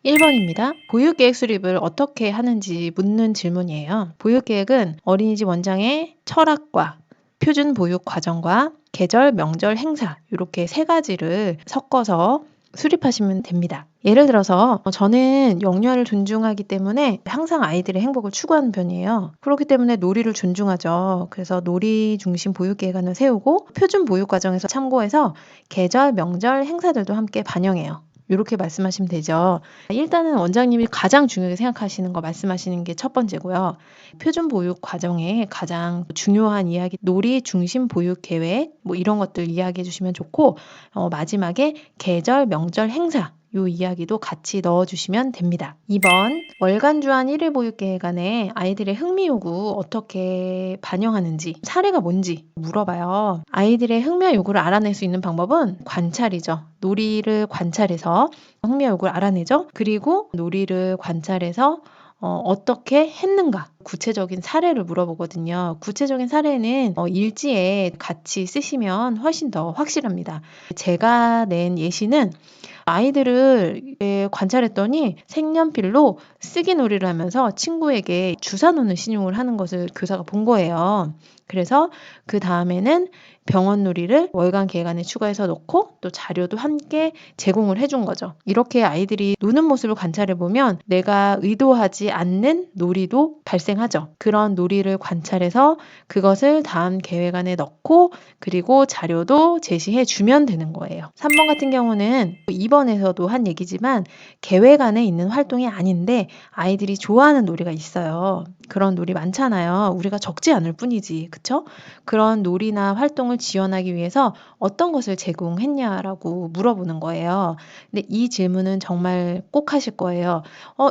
1번입니다. 보육계획 수립을 어떻게 하는지 묻는 질문이에요. 보육계획은 어린이집 원장의 철학과 표준 보육 과정과 계절, 명절, 행사 이렇게 세 가지를 섞어서 수립하시면 됩니다. 예를 들어서 저는 영유아를 존중하기 때문에 항상 아이들의 행복을 추구하는 편이에요. 그렇기 때문에 놀이를 존중하죠. 그래서 놀이 중심 보육계획안을 세우고 표준 보육 과정에서 참고해서 계절, 명절, 행사들도 함께 반영해요. 이렇게 말씀하시면 되죠. 일단은 원장님이 가장 중요하게 생각하시는 거 말씀하시는 게 첫 번째고요. 표준 보육 과정에 가장 중요한 이야기, 놀이 중심 보육 계획, 이런 것들 이야기해 주시면 좋고, 마지막에 계절, 명절, 행사, 요 이야기도 같이 넣어주시면 됩니다. 2번, 월간 주한 1일 보육 계획 안에 아이들의 흥미 요구 어떻게 반영하는지, 사례가 뭔지 물어봐요. 아이들의 흥미와 요구를 알아낼 수 있는 방법은 관찰이죠. 놀이를 관찰해서 흥미와 요구를 알아내죠. 그리고 놀이를 관찰해서 어떻게 했는가 구체적인 사례를 물어보거든요. 구체적인 사례는 일지에 같이 쓰시면 훨씬 더 확실합니다. 제가 낸 예시는 아이들을 관찰했더니 색연필로 쓰기 놀이를 하면서 친구에게 주사 놓는 신용을 하는 것을 교사가 본 거예요. 그래서 그 다음에는 병원 놀이를 월간 계획안에 추가해서 넣고 또 자료도 함께 제공을 해준 거죠. 이렇게 아이들이 노는 모습을 관찰해보면 내가 의도하지 않는 놀이도 발생하죠. 그런 놀이를 관찰해서 그것을 다음 계획안에 넣고 그리고 자료도 제시해 주면 되는 거예요. 3번 같은 경우는 2번에서도 한 얘기지만 계획 안에 있는 활동이 아닌데 아이들이 좋아하는 놀이가 있어요. 그런 놀이 많잖아요. 우리가 적지 않을 뿐이지. 그쵸? 그런 놀이나 활동을 지원하기 위해서 어떤 것을 제공했냐라고 물어보는 거예요. 근데 이 질문은 정말 꼭 하실 거예요.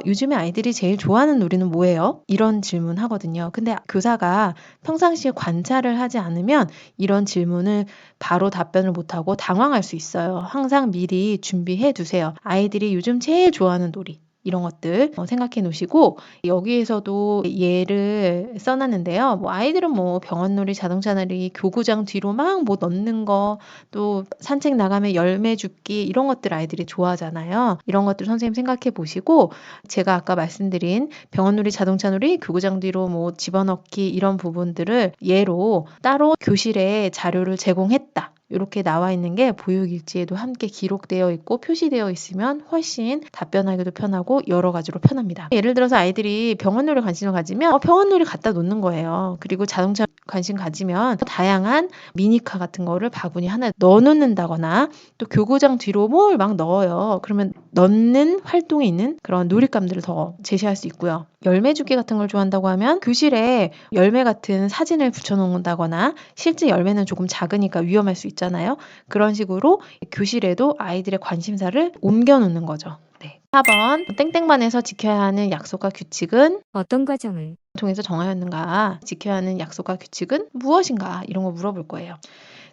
요즘에 아이들이 제일 좋아하는 놀이는 뭐예요? 이런 질문 하거든요. 근데 교사가 평상시에 관찰을 하지 않으면 이런 질문을 바로 답변을 못하고 당황할 수 있어요. 항상 미리 준비해 두세요. 아이들이 요즘 제일 좋아하는 놀이. 이런 것들 생각해 놓으시고 여기에서도 예를 써놨는데요. 아이들은 병원놀이, 자동차놀이, 교구장 뒤로 막 넣는 거, 또 산책 나가면 열매 줍기 이런 것들 아이들이 좋아하잖아요. 이런 것들 선생님 생각해 보시고 제가 아까 말씀드린 병원놀이, 자동차놀이, 교구장 뒤로 집어넣기 이런 부분들을 예로 따로 교실에 자료를 제공했다. 이렇게 나와 있는 게 보육일지에도 함께 기록되어 있고 표시되어 있으면 훨씬 답변하기도 편하고 여러 가지로 편합니다. 예를 들어서 아이들이 병원놀이 관심을 가지면 병원놀이 갖다 놓는 거예요. 그리고 자동차 관심 가지면 다양한 미니카 같은 거를 바구니 하나 넣어놓는다거나 또 교구장 뒤로 뭘 막 넣어요. 그러면 넣는 활동에 있는 그런 놀잇감들을 더 제시할 수 있고요. 열매 주기 같은 걸 좋아한다고 하면 교실에 열매 같은 사진을 붙여놓는다거나 실제 열매는 조금 작으니까 위험할 수 있잖아요. 그런 식으로 교실에도 아이들의 관심사를 옮겨놓는 거죠. 네. 4번 땡땡반에서 지켜야 하는 약속과 규칙은 어떤 과정을 통해서 정하였는가? 지켜야 하는 약속과 규칙은 무엇인가? 이런 거 물어볼 거예요.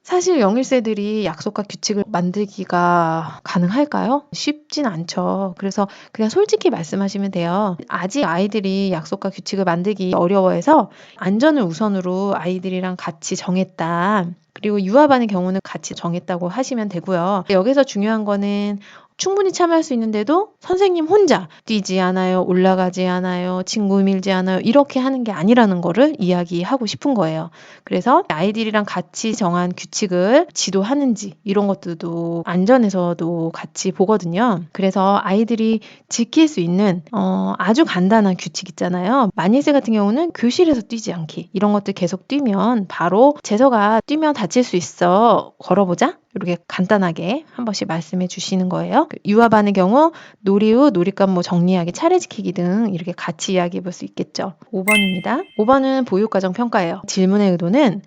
사실 영일세들이 약속과 규칙을 만들기가 가능할까요? 쉽진 않죠. 그래서 그냥 솔직히 말씀하시면 돼요. 아직 아이들이 약속과 규칙을 만들기 어려워해서 안전을 우선으로 아이들이랑 같이 정했다. 그리고 유아반의 경우는 같이 정했다고 하시면 되고요. 여기서 중요한 거는 충분히 참여할 수 있는데도 선생님 혼자 뛰지 않아요, 올라가지 않아요, 친구 밀지 않아요 이렇게 하는 게 아니라는 거를 이야기하고 싶은 거예요. 그래서 아이들이랑 같이 정한 규칙을 지도하는지 이런 것들도 안전에서도 같이 보거든요. 그래서 아이들이 지킬 수 있는 아주 간단한 규칙 있잖아요. 마니세 같은 경우는 교실에서 뛰지 않기 이런 것들 계속 뛰면 바로 재서가 뛰면 다칠 수 있어 걸어보자 이렇게 간단하게 한 번씩 말씀해 주시는 거예요. 유아반의 경우 놀이 후 놀잇감 정리하기, 차례 지키기 등 이렇게 같이 이야기해 볼 수 있겠죠. 5번입니다. 5번은 보육과정 평가예요. 질문의 의도는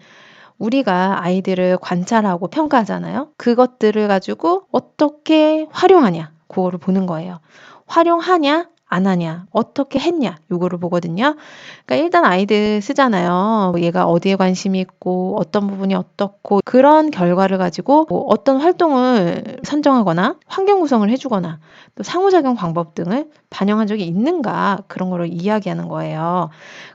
우리가 아이들을 관찰하고 평가하잖아요. 그것들을 가지고 어떻게 활용하냐, 그거를 보는 거예요. 활용하냐, 안 하냐, 어떻게 했냐, 요거를 보거든요. 그러니까 일단 아이들 쓰잖아요. 얘가 어디에 관심이 있고 어떤 부분이 어떻고 그런 결과를 가지고 뭐 어떤 활동을 선정하거나 환경 구성을 해주거나 또 상호작용 방법 등을 반영한 적이 있는가 그런 거를 이야기하는 거예요.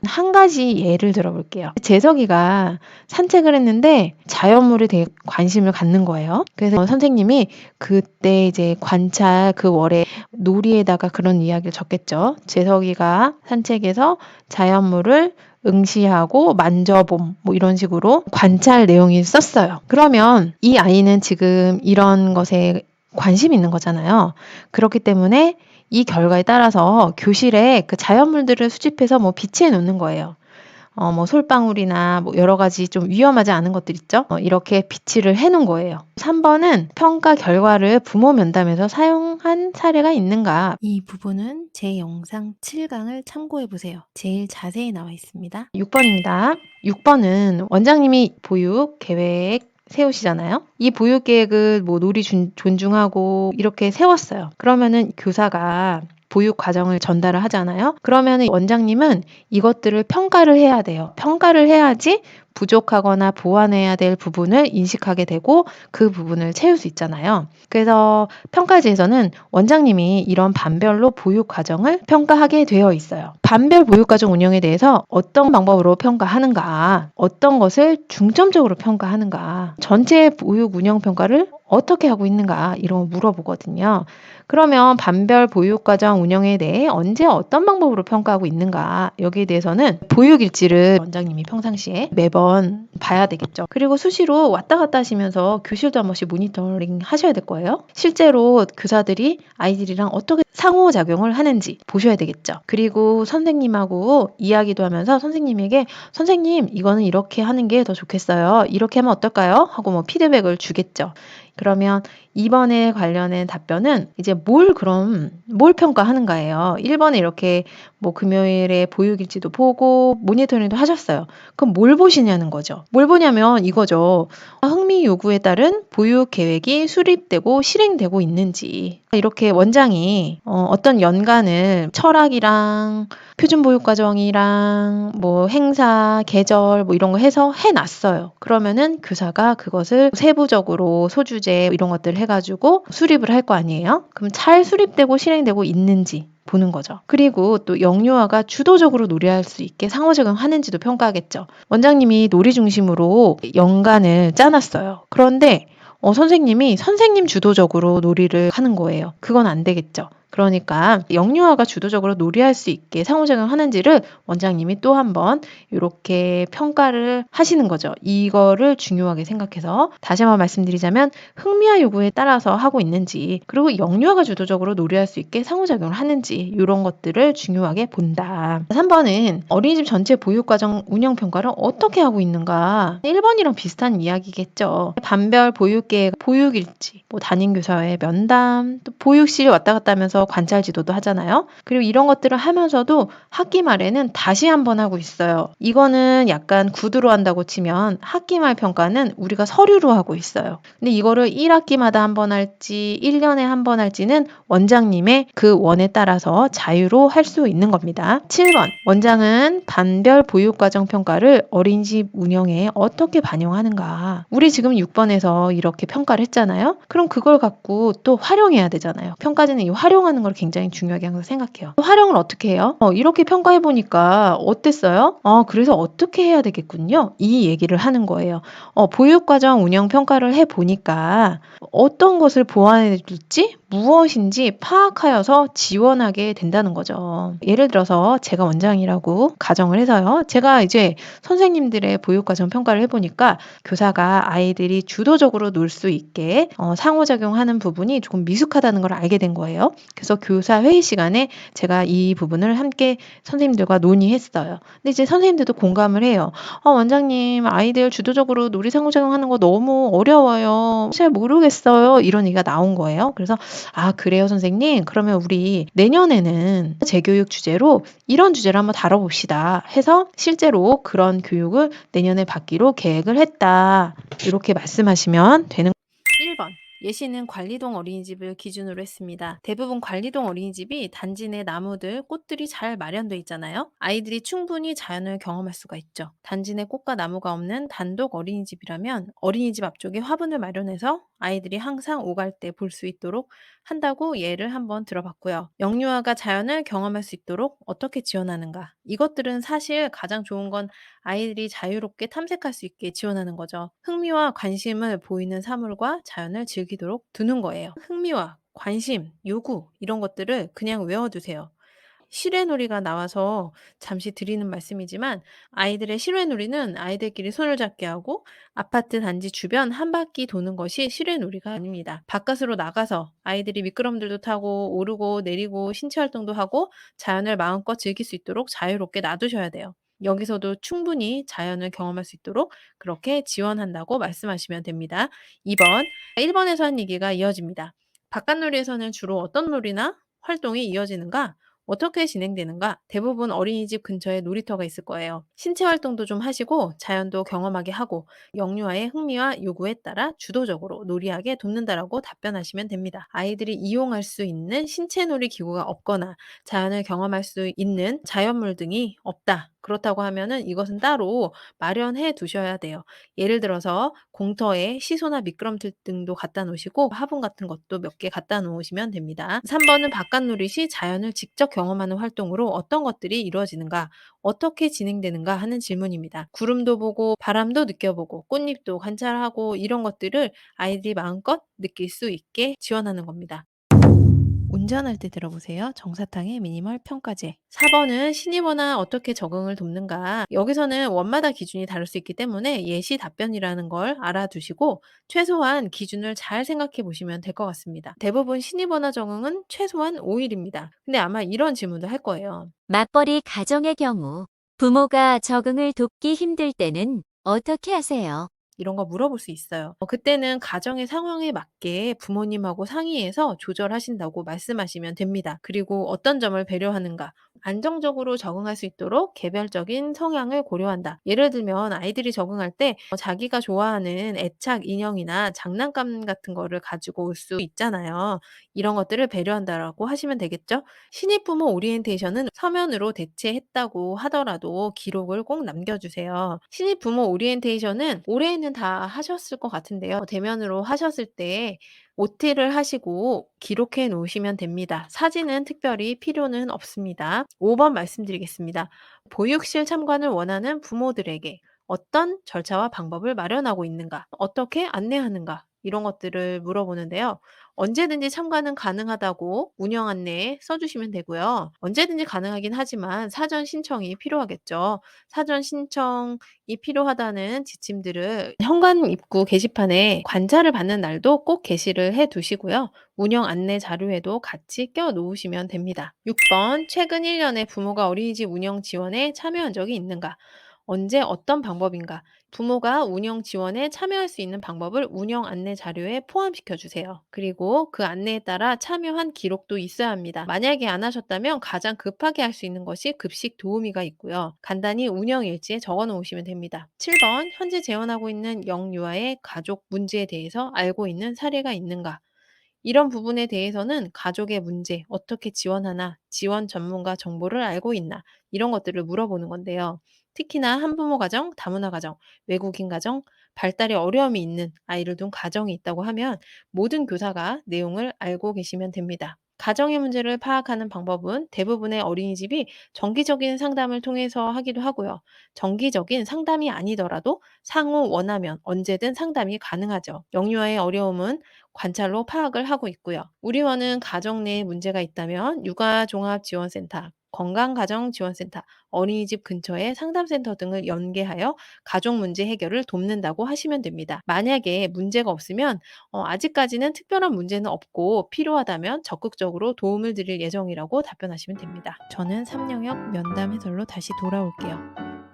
한 가지 예를 들어볼게요. 재석이가 산책을 했는데 자연물에 대해 관심을 갖는 거예요. 그래서 선생님이 그때 이제 관찰 그 월에 놀이에다가 그런 이야기를 적겠죠. 재석이가 산책에서 자연물을 응시하고 만져봄 뭐 이런 식으로 관찰 내용이 썼어요. 그러면 이 아이는 지금 이런 것에 관심이 있는 거잖아요. 그렇기 때문에 이 결과에 따라서 교실에 그 자연물들을 수집해서 뭐 비치해 놓는 거예요. 뭐 솔방울이나 뭐 여러 가지 좀 위험하지 않은 것들 있죠? 이렇게 비치를 해 놓은 거예요. 3번은 평가 결과를 부모 면담에서 사용한 사례가 있는가? 이 부분은 제 영상 7강을 참고해 보세요. 제일 자세히 나와 있습니다. 6번입니다. 6번은 원장님이 보육 계획 세우시잖아요. 이 보육 계획을 뭐 놀이 존중하고 이렇게 세웠어요. 그러면은 교사가 보육 과정을 전달을 하잖아요. 그러면 원장님은 이것들을 평가를 해야 돼요. 평가를 해야지 부족하거나 보완해야 될 부분을 인식하게 되고 그 부분을 채울 수 있잖아요. 그래서 평가지에서는 원장님이 이런 반별로 보육 과정을 평가하게 되어 있어요. 반별 보육 과정 운영에 대해서 어떤 방법으로 평가하는가, 어떤 것을 중점적으로 평가하는가, 전체 보육 운영 평가를 어떻게 하고 있는가 이런 거 물어보거든요. 그러면 반별 보육과정 운영에 대해 언제 어떤 방법으로 평가하고 있는가 여기에 대해서는 보육일지를 원장님이 평상시에 매번 봐야 되겠죠. 그리고 수시로 왔다 갔다 하시면서 교실도 한 번씩 모니터링 하셔야 될 거예요. 실제로 교사들이 아이들이랑 어떻게 상호작용을 하는지 보셔야 되겠죠. 그리고 선생님하고 이야기도 하면서 선생님에게 선생님 이거는 이렇게 하는 게 더 좋겠어요. 이렇게 하면 어떨까요? 하고 뭐 피드백을 주겠죠. 그러면 2번에 관련된 답변은 이제 뭘 평가하는가예요. 1번에 이렇게 뭐 금요일에 보육일지도 보고 모니터링도 하셨어요. 그럼 뭘 보시냐는 거죠. 뭘 보냐면 이거죠. 흥미 요구에 따른 보육 계획이 수립되고 실행되고 있는지. 이렇게 원장이 어떤 연간을 철학이랑 표준보육과정이랑 뭐 행사, 계절 뭐 이런 거 해서 해놨어요. 그러면은 교사가 그것을 세부적으로 소주제 이런 것들을 해가지고 수립을 할 거 아니에요? 그럼 잘 수립되고 실행되고 있는지 보는 거죠. 그리고 또 영유아가 주도적으로 놀이할 수 있게 상호작용하는지도 평가하겠죠. 원장님이 놀이 중심으로 연간을 짜놨어요. 그런데 선생님이 선생님 주도적으로 놀이를 하는 거예요. 그건 안 되겠죠. 그러니까 영유아가 주도적으로 놀이할 수 있게 상호작용하는지를 원장님이 또 한번 이렇게 평가를 하시는 거죠. 이거를 중요하게 생각해서 다시 한번 말씀드리자면 흥미와 요구에 따라서 하고 있는지 그리고 영유아가 주도적으로 놀이할 수 있게 상호작용을 하는지 이런 것들을 중요하게 본다. 3번은 어린이집 전체 보육과정 운영평가를 어떻게 하고 있는가 1번이랑 비슷한 이야기겠죠. 반별 보육계획, 보육일지, 뭐 담임교사와의 면담, 또 보육실 왔다 갔다 하면서 관찰 지도도 하잖아요. 그리고 이런 것들을 하면서도 학기 말에는 다시 한번 하고 있어요. 이거는 약간 구두로 한다고 치면 학기 말 평가는 우리가 서류로 하고 있어요. 근데 이거를 1학기마다 한 번 할지 1년에 한 번 할지는 원장님의 그 원에 따라서 자유로 할 수 있는 겁니다. 7번 원장은 반별 보육과정 평가를 어린이집 운영에 어떻게 반영하는가. 우리 지금 6번에서 이렇게 평가를 했잖아요. 그럼 그걸 갖고 또 활용해야 되잖아요. 평가지는 이 활용하는 걸 굉장히 중요하게 항상 생각해요. 활용을 어떻게 해요? 이렇게 평가해보니까 어땠어요? 그래서 어떻게 해야 되겠군요. 이 얘기를 하는 거예요. 보육과정 운영 평가를 해보니까 어떤 것을 보완해 줄지 무엇인지 파악하여서 지원하게 된다는 거죠. 예를 들어서 제가 원장이라고 가정을 해서요. 제가 이제 선생님들의 보육과정 평가를 해보니까 교사가 아이들이 주도적으로 놀 수 있게 상호작용하는 부분이 조금 미숙하다는 걸 알게 된 거예요. 그래서 교사 회의 시간에 제가 이 부분을 함께 선생님들과 논의했어요. 근데 이제 선생님들도 공감을 해요. 원장님 아이들 주도적으로 놀이 상호작용하는 거 너무 어려워요. 잘 모르겠어요. 이런 얘기가 나온 거예요. 그래서 그래요 선생님? 그러면 우리 내년에는 재교육 주제로 이런 주제를 한번 다뤄봅시다 해서 실제로 그런 교육을 내년에 받기로 계획을 했다. 이렇게 말씀하시면 되는 1번 예시는 관리동 어린이집을 기준으로 했습니다. 대부분 관리동 어린이집이 단지 내 나무들, 꽃들이 잘 마련돼 있잖아요. 아이들이 충분히 자연을 경험할 수가 있죠. 단지 내 꽃과 나무가 없는 단독 어린이집이라면 어린이집 앞쪽에 화분을 마련해서 아이들이 항상 오갈 때 볼 수 있도록 한다고 예를 한번 들어봤고요. 영유아가 자연을 경험할 수 있도록 어떻게 지원하는가? 이것들은 사실 가장 좋은 건 아이들이 자유롭게 탐색할 수 있게 지원하는 거죠. 흥미와 관심을 보이는 사물과 자연을 즐기도록 두는 거예요. 흥미와 관심, 요구 이런 것들을 그냥 외워두세요. 실외놀이가 나와서 잠시 드리는 말씀이지만 아이들의 실외놀이는 아이들끼리 손을 잡게 하고 아파트 단지 주변 한 바퀴 도는 것이 실외놀이가 아닙니다. 바깥으로 나가서 아이들이 미끄럼들도 타고 오르고 내리고 신체 활동도 하고 자연을 마음껏 즐길 수 있도록 자유롭게 놔두셔야 돼요. 여기서도 충분히 자연을 경험할 수 있도록 그렇게 지원한다고 말씀하시면 됩니다. 2번, 1번에서 한 얘기가 이어집니다. 바깥놀이에서는 주로 어떤 놀이나 활동이 이어지는가? 어떻게 진행되는가? 대부분 어린이집 근처에 놀이터가 있을 거예요. 신체 활동도 좀 하시고 자연도 경험하게 하고 영유아의 흥미와 요구에 따라 주도적으로 놀이하게 돕는다라고 답변하시면 됩니다. 아이들이 이용할 수 있는 신체 놀이 기구가 없거나 자연을 경험할 수 있는 자연물 등이 없다. 그렇다고 하면은 이것은 따로 마련해 두셔야 돼요. 예를 들어서 공터에 시소나 미끄럼틀 등도 갖다 놓으시고 화분 같은 것도 몇 개 갖다 놓으시면 됩니다. 3번은 바깥놀이 시 자연을 직접 경험하는 활동으로 어떤 것들이 이루어지는가, 어떻게 진행되는가 하는 질문입니다. 구름도 보고 바람도 느껴보고 꽃잎도 관찰하고 이런 것들을 아이들이 마음껏 느낄 수 있게 지원하는 겁니다. 운전할 때 들어보세요. 정사탕의 미니멀 평가제. 4번은 신입어나 어떻게 적응을 돕는가. 여기서는 원마다 기준이 다를 수 있기 때문에 예시 답변이라는 걸 알아두시고 최소한 기준을 잘 생각해 보시면 될 것 같습니다. 대부분 신입어나 적응은 최소한 5일입니다. 근데 아마 이런 질문도 할 거예요. 맞벌이 가정의 경우 부모가 적응을 돕기 힘들 때는 어떻게 하세요? 이런 거 물어볼 수 있어요. 그때는 가정의 상황에 맞게 부모님하고 상의해서 조절하신다고 말씀하시면 됩니다. 그리고 어떤 점을 배려하는가? 안정적으로 적응할 수 있도록 개별적인 성향을 고려한다. 예를 들면 아이들이 적응할 때 자기가 좋아하는 애착 인형이나 장난감 같은 거를 가지고 올 수 있잖아요. 이런 것들을 배려한다라고 하시면 되겠죠? 신입 부모 오리엔테이션은 서면으로 대체했다고 하더라도 기록을 꼭 남겨주세요. 신입 부모 오리엔테이션은 올해는 다 하셨을 것 같은데요. 대면으로 하셨을 때 OT를 하시고 기록해 놓으시면 됩니다. 사진은 특별히 필요는 없습니다. 5번 말씀드리겠습니다. 보육실 참관을 원하는 부모들에게 어떤 절차와 방법을 마련하고 있는가? 어떻게 안내하는가? 이런 것들을 물어보는데요. 언제든지 참가는 가능하다고 운영 안내에 써주시면 되고요. 언제든지 가능하긴 하지만 사전 신청이 필요하겠죠. 사전 신청이 필요하다는 지침들을 현관 입구 게시판에 관찰을 받는 날도 꼭 게시를 해 두시고요. 운영 안내 자료에도 같이 껴 놓으시면 됩니다. 6번, 최근 1년에 부모가 어린이집 운영 지원에 참여한 적이 있는가? 언제 어떤 방법인가? 부모가 운영 지원에 참여할 수 있는 방법을 운영 안내 자료에 포함시켜 주세요. 그리고 그 안내에 따라 참여한 기록도 있어야 합니다. 만약에 안 하셨다면 가장 급하게 할 수 있는 것이 급식 도우미가 있고요. 간단히 운영 일지에 적어 놓으시면 됩니다. 7번, 현재 재원하고 있는 영유아의 가족 문제에 대해서 알고 있는 사례가 있는가? 이런 부분에 대해서는 가족의 문제, 어떻게 지원하나, 지원 전문가 정보를 알고 있나, 이런 것들을 물어보는 건데요. 특히나 한부모 가정, 다문화 가정, 외국인 가정, 발달에 어려움이 있는 아이를 둔 가정이 있다고 하면 모든 교사가 내용을 알고 계시면 됩니다. 가정의 문제를 파악하는 방법은 대부분의 어린이집이 정기적인 상담을 통해서 하기도 하고요. 정기적인 상담이 아니더라도 상호 원하면 언제든 상담이 가능하죠. 영유아의 어려움은 관찰로 파악을 하고 있고요. 우리원은 가정 내에 문제가 있다면 육아종합지원센터, 건강가정지원센터, 어린이집 근처의 상담센터 등을 연계하여 가족 문제 해결을 돕는다고 하시면 됩니다. 만약에 문제가 없으면 아직까지는 특별한 문제는 없고 필요하다면 적극적으로 도움을 드릴 예정이라고 답변하시면 됩니다. 저는 3영역 면담 해설로 다시 돌아올게요.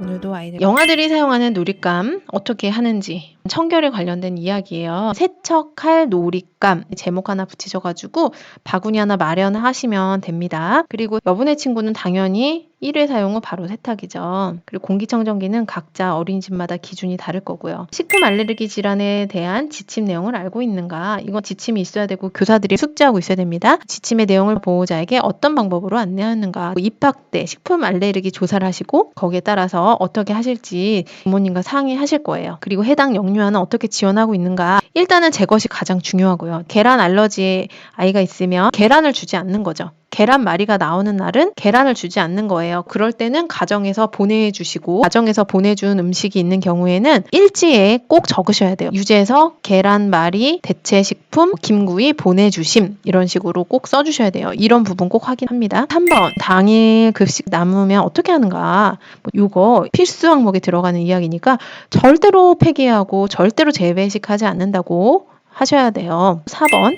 오늘도 아이들 영아들이 사용하는 놀잇감 어떻게 하는지 청결에 관련된 이야기예요. 세척할 놀잇감 독감 제목 하나 붙이셔가지고 바구니 하나 마련하시면 됩니다. 그리고 여분의 친구는 당연히 1회 사용 후 바로 세탁이죠. 그리고 공기청정기는 각자 어린이집마다 기준이 다를 거고요. 식품 알레르기 질환에 대한 지침 내용을 알고 있는가? 이건 지침이 있어야 되고 교사들이 숙지하고 있어야 됩니다. 지침의 내용을 보호자에게 어떤 방법으로 안내하는가? 입학 때 식품 알레르기 조사를 하시고 거기에 따라서 어떻게 하실지 부모님과 상의하실 거예요. 그리고 해당 영유아는 어떻게 지원하고 있는가? 일단은 제 것이 가장 중요하고요. 계란 알러지 아이가 있으면 계란을 주지 않는 거죠. 계란말이가 나오는 날은 계란을 주지 않는 거예요. 그럴 때는 가정에서 보내주시고 가정에서 보내준 음식이 있는 경우에는 일지에 꼭 적으셔야 돼요. 유재석 계란말이 대체식품 김구이 보내주심 이런 식으로 꼭 써주셔야 돼요. 이런 부분 꼭 확인합니다. 3번 당일 급식 남으면 어떻게 하는가? 이거 필수 항목에 들어가는 이야기니까 절대로 폐기하고 절대로 재배식하지 않는다고 하셔야 돼요. 4번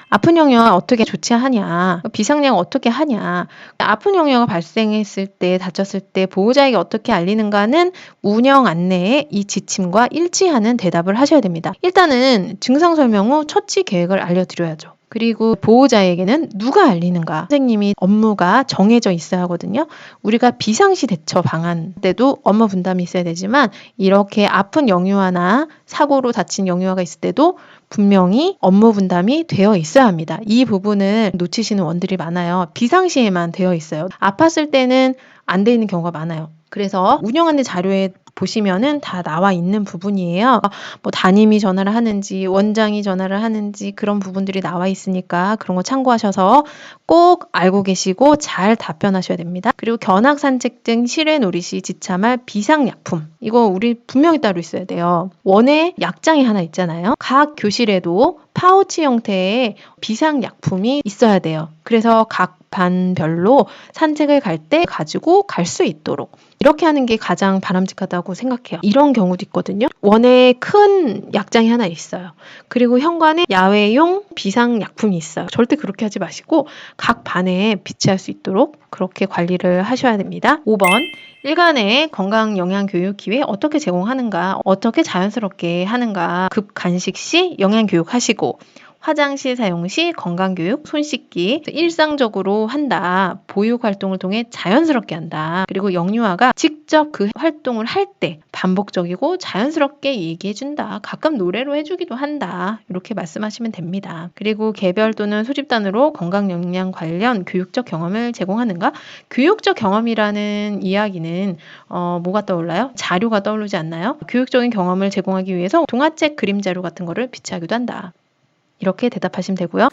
아픈 영유아 어떻게 조치하냐, 비상량 어떻게 하냐, 아픈 영유아가 발생했을 때, 다쳤을 때 보호자에게 어떻게 알리는가는 운영 안내에 이 지침과 일치하는 대답을 하셔야 됩니다. 일단은 증상 설명 후 처치 계획을 알려드려야죠. 그리고 보호자에게는 누가 알리는가? 선생님이 업무가 정해져 있어야 하거든요. 우리가 비상시 대처 방안 때도 업무 분담이 있어야 되지만 이렇게 아픈 영유아나 사고로 다친 영유아가 있을 때도 분명히 업무 분담이 되어 있어야 합니다. 이 부분을 놓치시는 원들이 많아요. 비상시에만 되어 있어요. 아팠을 때는 안 돼 있는 경우가 많아요. 그래서 운영 안내 자료에 보시면은 다 나와 있는 부분이에요. 뭐 담임이 전화를 하는지 원장이 전화를 하는지 그런 부분들이 나와 있으니까 그런 거 참고하셔서 꼭 알고 계시고 잘 답변하셔야 됩니다. 그리고 견학 산책 등 실외 놀이 시 지참할 비상약품 이거 우리 분명히 따로 있어야 돼요. 원에 약장이 하나 있잖아요. 각 교실에도 파우치 형태의 비상약품이 있어야 돼요. 그래서 각 반별로 산책을 갈 때 가지고 갈 수 있도록 이렇게 하는 게 가장 바람직하다고 생각해요. 이런 경우도 있거든요. 원에 큰 약장이 하나 있어요. 그리고 현관에 야외용 비상약품이 있어요. 절대 그렇게 하지 마시고 각 반에 비치할 수 있도록 그렇게 관리를 하셔야 됩니다. 5번 일간의 건강 영양 교육 기회 어떻게 제공하는가, 어떻게 자연스럽게 하는가, 급 간식 시 영양 교육 하시고 화장실 사용 시 건강교육, 손 씻기 일상적으로 한다. 보육 활동을 통해 자연스럽게 한다. 그리고 영유아가 직접 그 활동을 할 때 반복적이고 자연스럽게 얘기해준다. 가끔 노래로 해주기도 한다. 이렇게 말씀하시면 됩니다. 그리고 개별 또는 소집단으로 건강 영양 관련 교육적 경험을 제공하는가? 교육적 경험이라는 이야기는 뭐가 떠올라요? 자료가 떠오르지 않나요? 교육적인 경험을 제공하기 위해서 동화책 그림 자료 같은 거를 비치하기도 한다. 이렇게 대답하시면 되고요.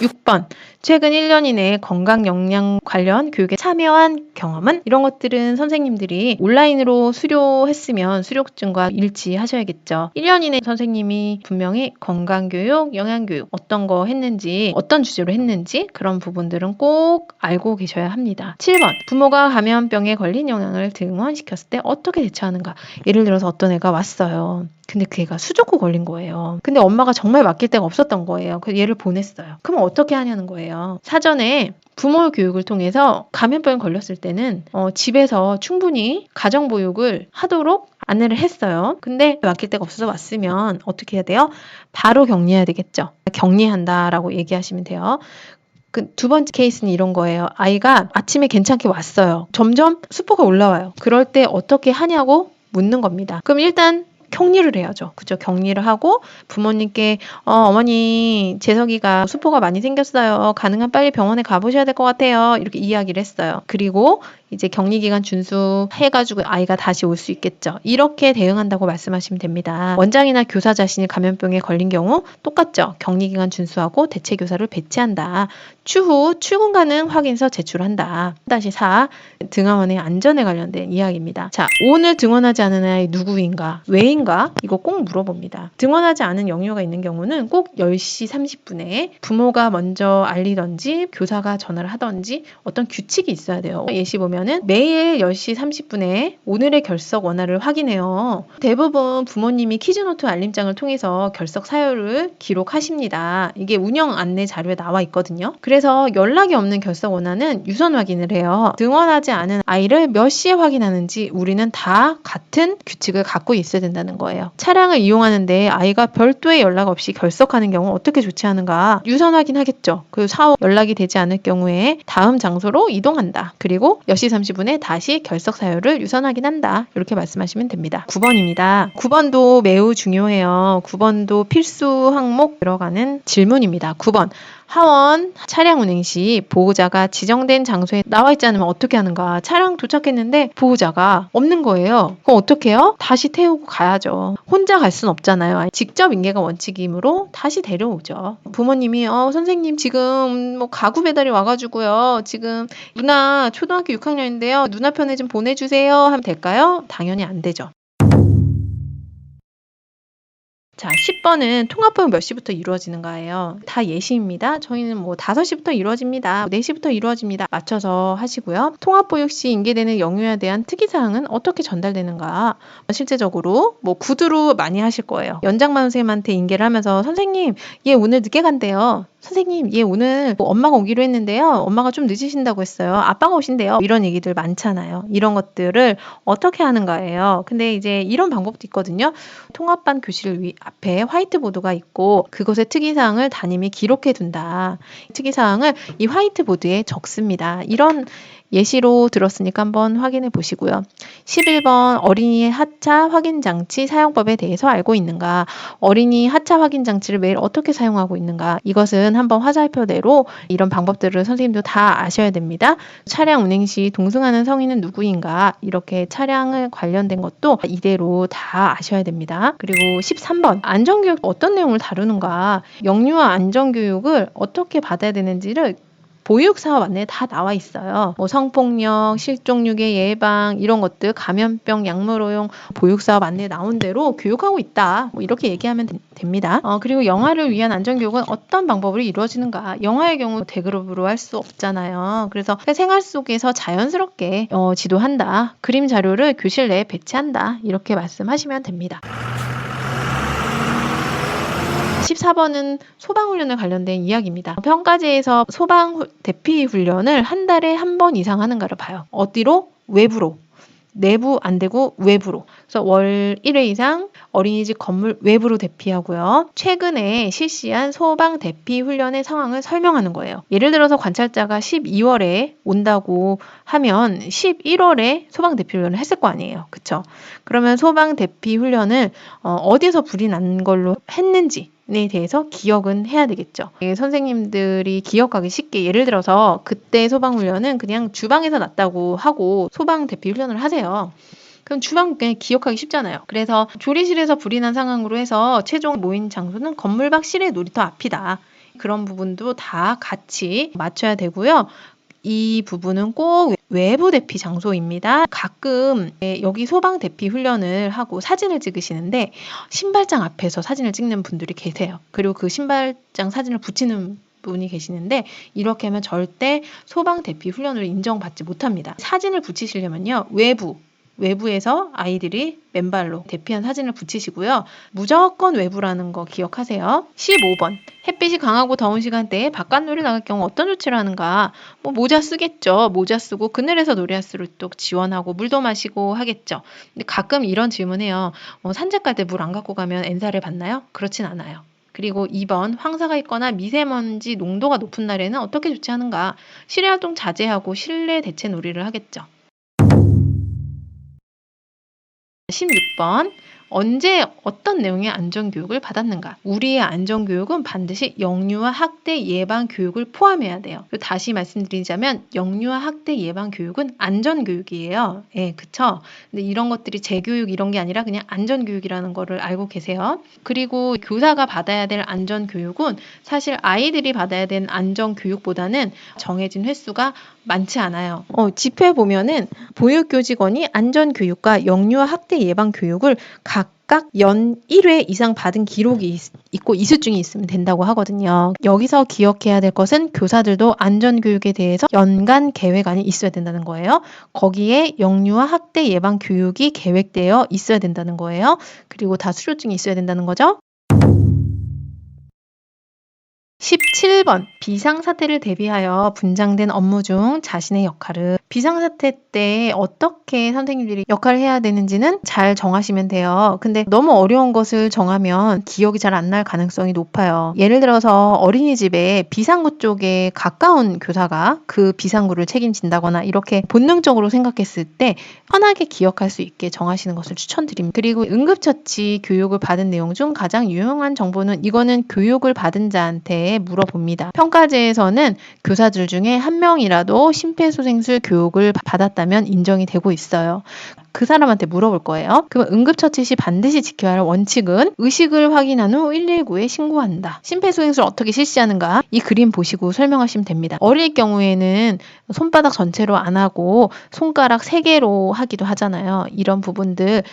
6번 최근 1년 이내에 건강 영양 관련 교육에 참여한 경험은 이런 것들은 선생님들이 온라인으로 수료했으면 수료증과 일치하셔야겠죠. 1년 이내 선생님이 분명히 건강교육, 영양교육 어떤 거 했는지 어떤 주제로 했는지 그런 부분들은 꼭 알고 계셔야 합니다. 7번 부모가 감염병에 걸린 영양을 등원시켰을 때 어떻게 대처하는가. 예를 들어서 어떤 애가 왔어요. 근데 그 애가 수족구 걸린 거예요. 근데 엄마가 정말 맡길 데가 없었던 거예요. 그래서 얘를 보냈어요. 그럼 어떻게 하냐는 거예요. 사전에 부모 교육을 통해서 감염병에 걸렸을 때는 집에서 충분히 가정보육을 하도록 안내를 했어요. 근데 맡길 데가 없어서 왔으면 어떻게 해야 돼요? 바로 격리해야 되겠죠. 격리한다라고 얘기하시면 돼요. 그 두 번째 케이스는 이런 거예요. 아이가 아침에 괜찮게 왔어요. 점점 수포가 올라와요. 그럴 때 어떻게 하냐고 묻는 겁니다. 그럼 일단 격리를 해야죠. 그죠? 격리를 하고 부모님께 어머니 재석이가 수포가 많이 생겼어요. 가능한 빨리 병원에 가보셔야 될 것 같아요. 이렇게 이야기를 했어요. 그리고 이제 격리기간 준수해가지고 아이가 다시 올 수 있겠죠. 이렇게 대응한다고 말씀하시면 됩니다. 원장이나 교사 자신이 감염병에 걸린 경우 똑같죠. 격리기간 준수하고 대체교사를 배치한다. 추후 출근 가능 확인서 제출한다. 4. 등하원의 안전에 관련된 이야기입니다. 자, 오늘 등원하지 않은 아이 누구인가? 왜인가? 이거 꼭 물어봅니다. 등원하지 않은 영유아가 있는 경우는 꼭 10시 30분에 부모가 먼저 알리던지 교사가 전화를 하던지 어떤 규칙이 있어야 돼요. 예시 보면은 매일 10시 30분에 오늘의 결석 원화를 확인해요. 대부분 부모님이 키즈노트 알림장을 통해서 결석 사유를 기록하십니다. 이게 운영 안내 자료에 나와 있거든요. 그래서 연락이 없는 결석 원화는 유선 확인을 해요. 등원하지 않은 아이를 몇 시에 확인하는지 우리는 다 같은 규칙을 갖고 있어야 된다는 이용하는 거예요. 차량을 이용하는데 아이가 별도의 연락 없이 결석하는 경우 어떻게 조치하는가? 유선 확인하겠죠. 그 사후 연락이 되지 않을 경우에 다음 장소로 이동한다. 그리고 10시 30분에 다시 결석 사유를 유선 확인한다. 이렇게 말씀하시면 됩니다. 9번입니다. 9번도 매우 중요해요. 9번도 필수 항목 들어가는 질문입니다. 9번. 하원 차량 운행 시 보호자가 지정된 장소에 나와 있지 않으면 어떻게 하는가? 차량 도착했는데 보호자가 없는 거예요. 그럼 어떻게 해요? 다시 태우고 가야죠. 혼자 갈 순 없잖아요. 직접 인계가 원칙이므로 다시 데려오죠. 부모님이 선생님 지금 뭐 가구 배달이 와가지고요. 지금 누나 초등학교 6학년인데요. 누나 편에 좀 보내주세요 하면 될까요? 당연히 안 되죠. 자, 10번은 통합보육 몇 시부터 이루어지는가예요. 다 예시입니다. 저희는 뭐 5시부터 이루어집니다. 4시부터 이루어집니다. 맞춰서 하시고요. 통합보육 시 인계되는 영유아에 대한 특이사항은 어떻게 전달되는가. 실제적으로 뭐 구두로 많이 하실 거예요. 연장만 선생님한테 인계를 하면서 선생님 얘 오늘 늦게 간대요. 선생님 얘 오늘 뭐 엄마가 오기로 했는데요. 엄마가 좀 늦으신다고 했어요. 아빠가 오신대요. 이런 얘기들 많잖아요. 이런 것들을 어떻게 하는가예요. 근데 이제 이런 방법도 있거든요. 통합반 교실 앞에 화이트보드가 있고 그것의 특이사항을 담임이 기록해 둔다. 특이사항을 이 화이트보드에 적습니다. 이런 예시로 들었으니까 한번 확인해 보시고요. 11번 어린이의 하차 확인 장치 사용법에 대해서 알고 있는가? 어린이 하차 확인 장치를 매일 어떻게 사용하고 있는가? 이것은 한번 화살표대로 이런 방법들을 선생님도 다 아셔야 됩니다. 차량 운행 시 동승하는 성인은 누구인가? 이렇게 차량을 관련된 것도 이대로 다 아셔야 됩니다. 그리고 13번 안전교육 어떤 내용을 다루는가? 영유아 안전교육을 어떻게 받아야 되는지를 보육사업 안내에 다 나와 있어요. 뭐 성폭력, 실종유괴 예방 이런 것들 감염병 약물오용 보육사업 안내에 나온 대로 교육하고 있다. 뭐 이렇게 얘기하면 됩니다. 그리고 영아를 위한 안전교육은 어떤 방법으로 이루어지는가. 영아의 경우 대그룹으로 할 수 없잖아요. 그래서 생활 속에서 자연스럽게 지도한다. 그림 자료를 교실 내에 배치한다. 이렇게 말씀하시면 됩니다. 14번은 소방훈련에 관련된 이야기입니다. 평가제에서 소방 대피 훈련을 한 달에 한 번 이상 하는가를 봐요. 어디로? 외부로. 내부 안 되고 외부로. 그래서 월 1회 이상 어린이집 건물 외부로 대피하고요. 최근에 실시한 소방 대피 훈련의 상황을 설명하는 거예요. 예를 들어서 관찰자가 12월에 온다고 하면 11월에 소방 대피 훈련을 했을 거 아니에요. 그쵸? 그러면 소방 대피 훈련을 어디서 불이 난 걸로 했는지 에 대해서 기억은 해야 되겠죠. 선생님들이 기억하기 쉽게 예를 들어서 그때 소방훈련은 그냥 주방에서 났다고 하고 소방 대피 훈련을 하세요. 그럼 주방 그냥 기억하기 쉽잖아요. 그래서 조리실에서 불이 난 상황으로 해서 최종 모인 장소는 건물 밖 실외 놀이터 앞이다. 그런 부분도 다 같이 맞춰야 되고요. 이 부분은 꼭 외부 대피 장소입니다. 가끔 여기 소방 대피 훈련을 하고 사진을 찍으시는데 신발장 앞에서 사진을 찍는 분들이 계세요. 그리고 그 신발장 사진을 붙이는 분이 계시는데 이렇게 하면 절대 소방 대피 훈련을 인정받지 못합니다. 사진을 붙이시려면요. 외부에서 아이들이 맨발로 대피한 사진을 붙이시고요. 무조건 외부라는 거 기억하세요. 15번. 햇빛이 강하고 더운 시간대에 바깥놀이 나갈 경우 어떤 조치를 하는가? 뭐 모자 쓰겠죠. 모자 쓰고 그늘에서 놀이할수록 또 지원하고 물도 마시고 하겠죠. 근데 가끔 이런 질문해요. 산책 갈 때 물 안 갖고 가면 N사를 받나요? 그렇진 않아요. 그리고 2번 황사가 있거나 미세먼지 농도가 높은 날에는 어떻게 조치하는가? 실외 활동 자제하고 실내 대체 놀이를 하겠죠. 16번. 언제 어떤 내용의 안전교육을 받았는가? 우리의 안전교육은 반드시 영유아 학대 예방 교육을 포함해야 돼요. 다시 말씀드리자면 영유아 학대 예방 교육은 안전교육이에요. 예, 그쵸? 근데 이런 것들이 재교육 이런 게 아니라 그냥 안전교육이라는 거를 알고 계세요. 그리고 교사가 받아야 될 안전교육은 사실 아이들이 받아야 되는 안전교육보다는 정해진 횟수가 많지 않아요. 집회 보면은 보육교직원이 안전교육과 영유아 학대 예방 교육을 각각 연 1회 이상 받은 기록이 있고 이수증이 있으면 된다고 하거든요. 여기서 기억해야 될 것은 교사들도 안전교육에 대해서 연간 계획안이 있어야 된다는 거예요. 거기에 영유아 학대 예방 교육이 계획되어 있어야 된다는 거예요. 그리고 다 수료증이 있어야 된다는 거죠. 17번. 비상사태를 대비하여 분장된 업무 중 자신의 역할을 비상사태 때 어떻게 선생님들이 역할을 해야 되는지는 잘 정하시면 돼요. 근데 너무 어려운 것을 정하면 기억이 잘 안 날 가능성이 높아요. 예를 들어서 어린이집에 비상구 쪽에 가까운 교사가 그 비상구를 책임진다거나 이렇게 본능적으로 생각했을 때 편하게 기억할 수 있게 정하시는 것을 추천드립니다. 그리고 응급처치 교육을 받은 내용 중 가장 유용한 정보는 이거는 교육을 받은 자한테 물어봅니다. 평가제에서는 교사들 중에 한 명이라도 심폐소생술 교육을 받았다면 인정이 되고 있어요. 그 사람한테 물어볼 거예요. 그럼 응급처치 시 반드시 지켜야 할 원칙은 의식을 확인한 후 119에 신고한다. 심폐소생술 어떻게 실시하는가? 이 그림 보시고 설명하시면 됩니다. 어릴 경우에는 손바닥 전체로 안 하고 손가락 3개로 하기도 하잖아요. 이런 부분들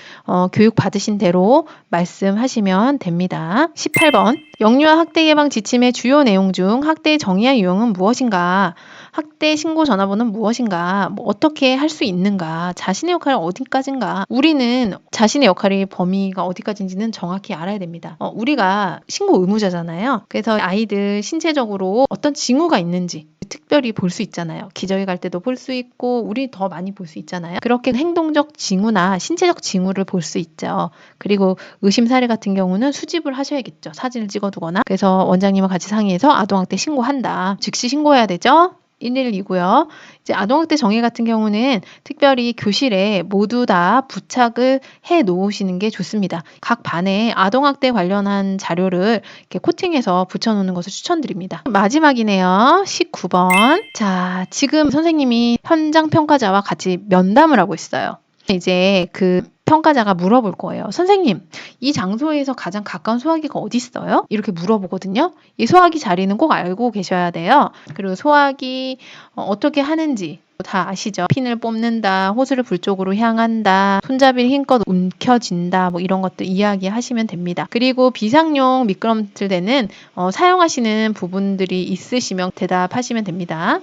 교육 받으신 대로 말씀하시면 됩니다. 18번. 영유아 학대 예방 지침의 주요 내용 중 학대의 정의와 유형은 무엇인가? 학대 신고 전화번호는 무엇인가? 어떻게 할 수 있는가? 자신의 역할은 어디까지인가? 우리는 자신의 역할의 범위가 어디까지인지는 정확히 알아야 됩니다. 우리가 신고 의무자잖아요. 그래서 아이들 신체적으로 어떤 징후가 있는지 특별히 볼 수 있잖아요. 기저귀 갈 때도 볼 수 있고 우리 더 많이 볼 수 있잖아요. 그렇게 행동적 징후나 신체적 징후를 볼 수 있죠. 그리고 의심 사례 같은 경우는 수집을 하셔야겠죠. 사진을 찍어두거나. 그래서 원장님과 같이 상의해서 아동학대 신고한다. 즉시 신고해야 되죠. 112고요. 이제 아동학대 정의 같은 경우는 특별히 교실에 모두 다 부착을 해 놓으시는 게 좋습니다. 각 반에 아동학대 관련한 자료를 이렇게 코팅해서 붙여놓는 것을 추천드립니다. 마지막이네요. 19번. 자, 지금 선생님이 현장 평가자와 같이 면담을 하고 있어요. 이제 그 평가자가 물어볼 거예요. 선생님, 이 장소에서 가장 가까운 소화기가 어디 있어요? 이렇게 물어보거든요. 이 소화기 자리는 꼭 알고 계셔야 돼요. 그리고 소화기 어떻게 하는지 다 아시죠? 핀을 뽑는다, 호스를 불 쪽으로 향한다, 손잡이를 힘껏 움켜쥔다, 이런 것들 이야기하시면 됩니다. 그리고 비상용 미끄럼틀대는 사용하시는 부분들이 있으시면 대답하시면 됩니다.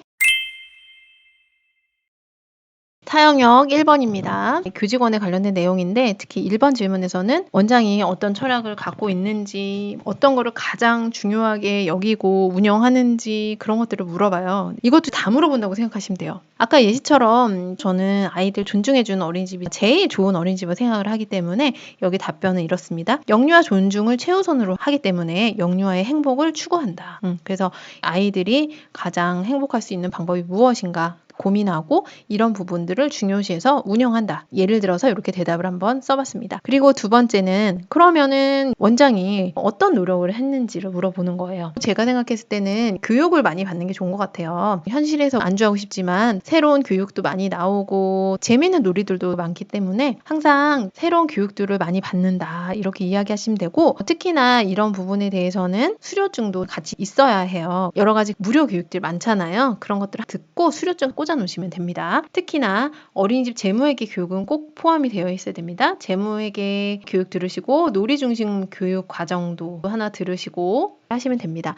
타영역 1번입니다. 교직원에 관련된 내용인데 특히 1번 질문에서는 원장이 어떤 철학을 갖고 있는지 어떤 거를 가장 중요하게 여기고 운영하는지 그런 것들을 물어봐요. 이것도 다 물어본다고 생각하시면 돼요. 아까 예시처럼 저는 아이들 존중해주는 어린이집이 제일 좋은 어린이집을 생각을 하기 때문에 여기 답변은 이렇습니다. 영유아 존중을 최우선으로 하기 때문에 영유아의 행복을 추구한다. 그래서 아이들이 가장 행복할 수 있는 방법이 무엇인가 고민하고 이런 부분들을 중요시해서 운영한다. 예를 들어서 이렇게 대답을 한번 써봤습니다. 그리고 두 번째는 그러면은 원장이 어떤 노력을 했는지를 물어보는 거예요. 제가 생각했을 때는 교육을 많이 받는 게 좋은 것 같아요. 현실에서 안주하고 싶지만 새로운 교육도 많이 나오고 재미있는 놀이들도 많기 때문에 항상 새로운 교육들을 많이 받는다. 이렇게 이야기하시면 되고 특히나 이런 부분에 대해서는 수료증도 같이 있어야 해요. 여러 가지 무료 교육들 많잖아요. 그런 것들을 듣고 수료증 꽂아 놓으시면 됩니다. 특히나 어린이집 재무회계 교육은 꼭 포함이 되어 있어야 됩니다. 재무회계 교육 들으시고 놀이 중심 교육 과정도 하나 들으시고 하시면 됩니다.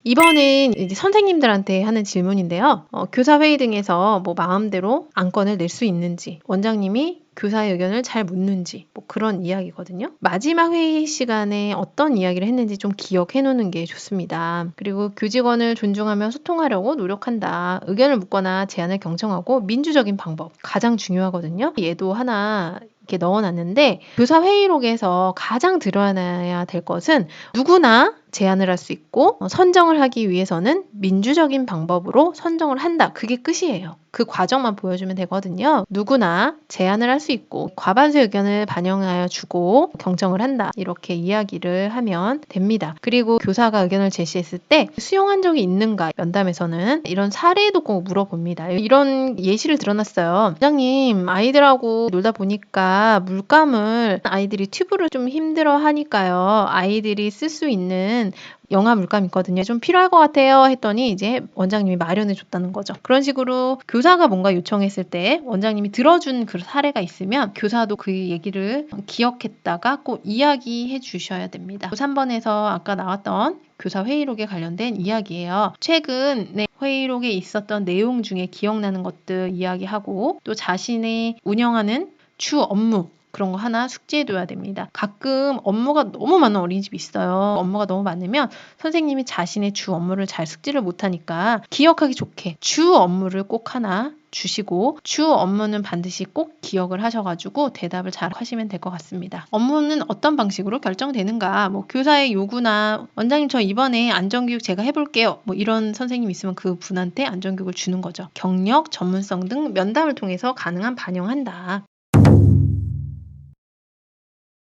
이번엔 이제 선생님들한테 하는 질문인데요. 교사 회의 등에서 마음대로 안건을 낼 수 있는지, 원장님이 교사의 의견을 잘 묻는지 그런 이야기거든요. 마지막 회의 시간에 어떤 이야기를 했는지 좀 기억해 놓는 게 좋습니다. 그리고 교직원을 존중하며 소통하려고 노력한다. 의견을 묻거나 제안을 경청하고 민주적인 방법 가장 중요하거든요. 얘도 하나 이렇게 넣어놨는데 교사 회의록에서 가장 드러나야 될 것은 누구나 제안을 할 수 있고 선정을 하기 위해서는 민주적인 방법으로 선정을 한다. 그게 끝이에요. 그 과정만 보여주면 되거든요. 누구나 제안을 할 수 있고 과반수 의견을 반영하여 주고 경청을 한다. 이렇게 이야기를 하면 됩니다. 그리고 교사가 의견을 제시했을 때 수용한 적이 있는가 면담에서는 이런 사례도 꼭 물어봅니다. 이런 예시를 들어놨어요. 원장님 아이들하고 놀다 보니까 물감을 아이들이 튜브를 좀 힘들어 하니까요. 아이들이 쓸 수 있는 영화 물감 있거든요. 좀 필요할 것 같아요 했더니 이제 원장님이 마련해 줬다는 거죠. 그런 식으로 교사가 뭔가 요청했을 때 원장님이 들어준 그 사례가 있으면 교사도 그 얘기를 기억했다가 꼭 이야기해 주셔야 됩니다. 3번에서 아까 나왔던 교사 회의록에 관련된 이야기예요. 최근에 회의록에 있었던 내용 중에 기억나는 것들 이야기하고 또 자신이 운영하는 주 업무 그런 거 하나 숙지해둬야 됩니다. 가끔 업무가 너무 많은 어린이집이 있어요. 업무가 너무 많으면 선생님이 자신의 주 업무를 잘 숙지를 못하니까 기억하기 좋게 주 업무를 꼭 하나 주시고 주 업무는 반드시 꼭 기억을 하셔가지고 대답을 잘 하시면 될 것 같습니다. 업무는 어떤 방식으로 결정되는가, 뭐 교사의 요구나 원장님 저 이번에 안전교육 제가 해볼게요, 뭐 이런 선생님 있으면 그 분한테 안전교육을 주는 거죠. 경력, 전문성 등 면담을 통해서 가능한 반영한다.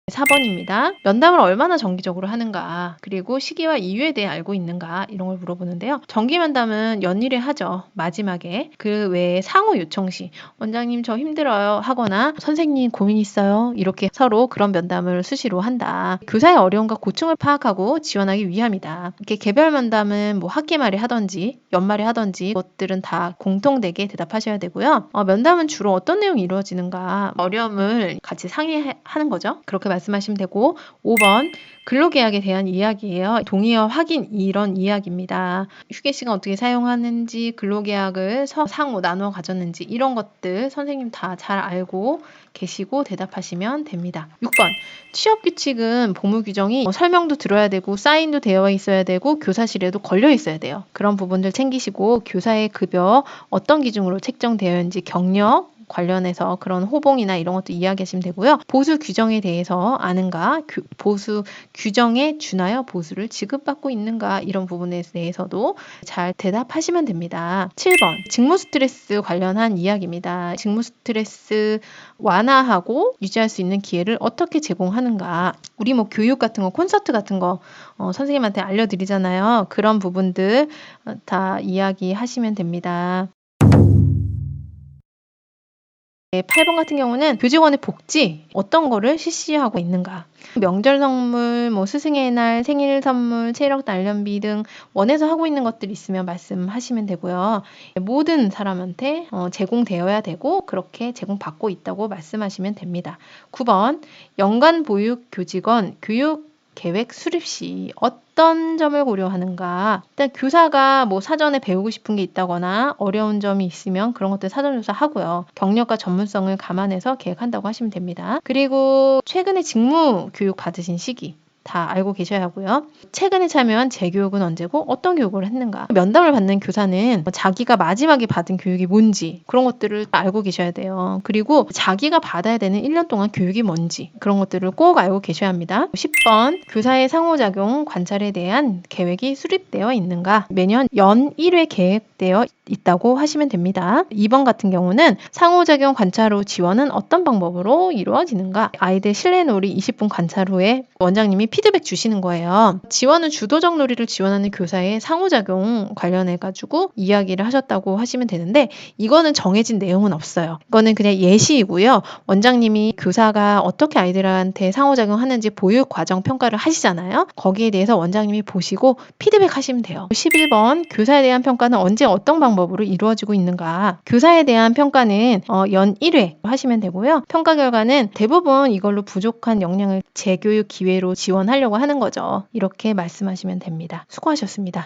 4번입니다. 면담을 얼마나 정기적으로 하는가, 그리고 시기와 이유에 대해 알고 있는가, 이런 걸 물어보는데요. 정기 면담은 연일에 하죠. 마지막에. 그 외에 상호 요청 시 원장님 저 힘들어요 하거나 선생님 고민 있어요, 이렇게 서로 그런 면담을 수시로 한다. 교사의 어려움과 고충을 파악하고 지원하기 위함이다. 이렇게 개별 면담은 뭐 학기 말에 하던지 연말에 하던지 그것들은 다 공통되게 대답하셔야 되고요. 면담은 주로 어떤 내용이 이루어지는가, 어려움을 같이 상의하는 거죠. 그렇게 말씀하시면 되고, 5번 근로계약에 대한 이야기예요. 동의어 확인, 이런 이야기입니다. 휴게 시간 어떻게 사용하는지, 근로계약을 상호 나누어 가졌는지, 이런 것들 선생님 다 잘 알고 계시고 대답하시면 됩니다. 6번 취업규칙은 복무 규정이 설명도 들어야 되고 사인도 되어 있어야 되고 교사실에도 걸려 있어야 돼요. 그런 부분들 챙기시고 교사의 급여 어떤 기준으로 책정되어 있는지, 경력 관련해서 그런 호봉이나 이런 것도 이야기하시면 되고요. 보수 규정에 대해서 아는가, 보수 규정에 준하여 보수를 지급받고 있는가, 이런 부분에 대해서도 잘 대답하시면 됩니다. 7번 직무 스트레스 관련한 이야기입니다. 직무 스트레스 완화하고 유지할 수 있는 기회를 어떻게 제공하는가. 우리 뭐 교육 같은 거, 콘서트 같은 거 선생님한테 알려드리잖아요. 그런 부분들 다 이야기하시면 됩니다. 8번 같은 경우는 교직원의 복지 어떤 거를 실시하고 있는가. 명절 선물, 뭐 스승의 날, 생일 선물, 체력 단련비 등 원해서 하고 있는 것들이 있으면 말씀하시면 되고요. 모든 사람한테 제공되어야 되고 그렇게 제공받고 있다고 말씀하시면 됩니다. 9번 연간 보육 교직원 교육 계획 수립 시 어떤 점을 고려하는가. 일단 교사가 뭐 사전에 배우고 싶은 게 있다거나 어려운 점이 있으면 그런 것들 사전조사 하고요. 경력과 전문성을 감안해서 계획한다고 하시면 됩니다. 그리고 최근에 직무 교육 받으신 시기 다 알고 계셔야 하고요. 최근에 참여한 재교육은 언제고 어떤 교육을 했는가. 면담을 받는 교사는 자기가 마지막에 받은 교육이 뭔지 그런 것들을 알고 계셔야 돼요. 그리고 자기가 받아야 되는 1년 동안 교육이 뭔지 그런 것들을 꼭 알고 계셔야 합니다. 10번 교사의 상호작용 관찰에 대한 계획이 수립되어 있는가. 매년 연 1회 계획되어 있다고 하시면 됩니다. 2번 같은 경우는 상호작용 관찰 후 지원은 어떤 방법으로 이루어지는가. 아이들 실내놀이 20분 관찰 후에 원장님이 피드백 주시는 거예요. 지원은 주도적 놀이를 지원하는 교사의 상호작용 관련해가지고 이야기를 하셨다고 하시면 되는데 이거는 정해진 내용은 없어요. 이거는 그냥 예시이고요. 원장님이 교사가 어떻게 아이들한테 상호작용하는지 보육 과정 평가를 하시잖아요. 거기에 대해서 원장님이 보시고 피드백 하시면 돼요. 11번 교사에 대한 평가는 언제 어떤 방법으로 이루어지고 있는가. 교사에 대한 평가는 연 1회 하시면 되고요. 평가 결과는 대부분 이걸로 부족한 역량을 재교육 기회로 지원하려고 하는 거죠. 이렇게 말씀하시면 됩니다. 수고하셨습니다.